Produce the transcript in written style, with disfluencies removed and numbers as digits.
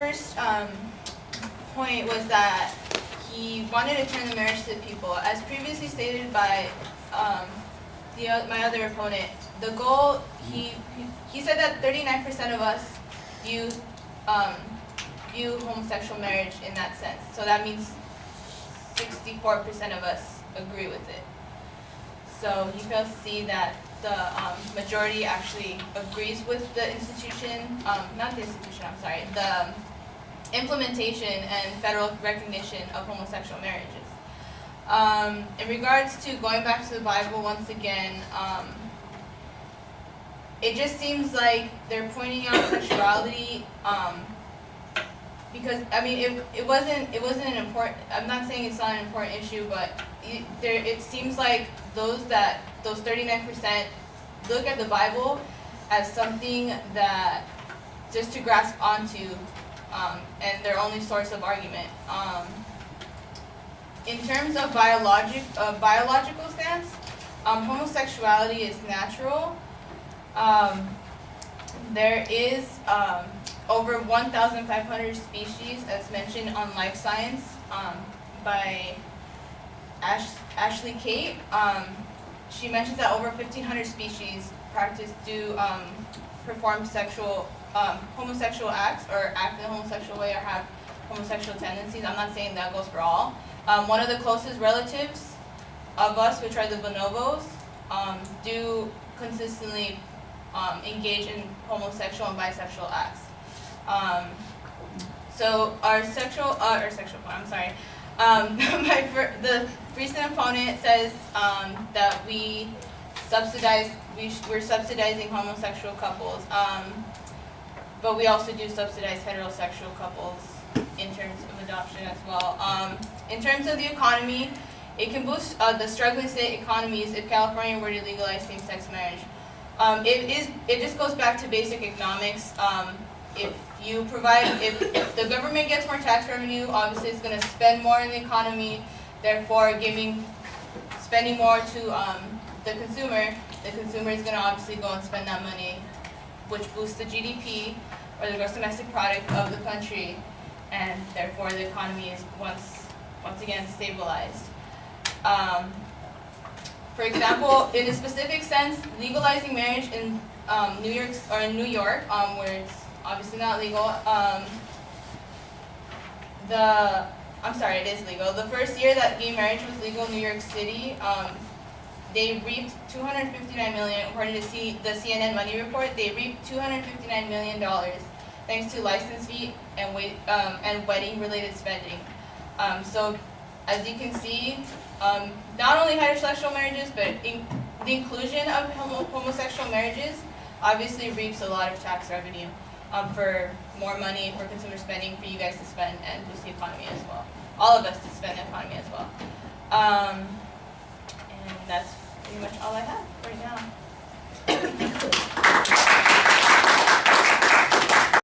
First point was that he wanted to turn the marriage to the people. As previously stated by my other opponent, the goal, he said that 39% of us view homosexual marriage in that sense. So that means 64% of us agree with it. So he fails to see that the majority actually agrees with the institution, not the institution, I'm sorry, the implementation and federal recognition of homosexual marriages. In regards to going back to the Bible once again, it just seems like they're pointing out sexuality because I mean it wasn't an important. I'm not saying it's not an important issue, but it seems like those 39% look at the Bible as something that just to grasp onto, and their only source of argument. In terms of biological stance, homosexuality is natural. There is over 1,500 species, as mentioned on Life Science by Ashley Kate. She mentions that over 1,500 species perform homosexual acts or act in a homosexual way or have homosexual tendencies. I'm not saying that goes for all. One of the closest relatives of us, which are the bonobos, do consistently engage in homosexual and bisexual acts. So our the recent opponent says that we're subsidizing homosexual couples, but we also do subsidize heterosexual couples in terms of adoption as well. In terms of the economy, it can boost the struggling state economies if California were to legalize same-sex marriage. It just goes back to basic economics. If the government gets more tax revenue, obviously it's going to spend more in the economy, therefore spending more to the consumer is going to obviously go and spend that money, which boosts the GDP, or the gross domestic product of the country, and therefore the economy is once again stabilized. For example, in a specific sense, legalizing marriage in New York, where it's obviously not legal. It is legal. The first year that gay marriage was legal in New York City, they reaped $259 million, according to the CNN Money Report. They reaped $259 million thanks to license fee and wedding-related spending. So, as you can see, not only heterosexual marriages, but the inclusion of homosexual marriages obviously reaps a lot of tax revenue for more money for consumer spending, for you guys to spend, and boost the economy as well. All of us to spend the economy as well. And that's pretty much all I have right now.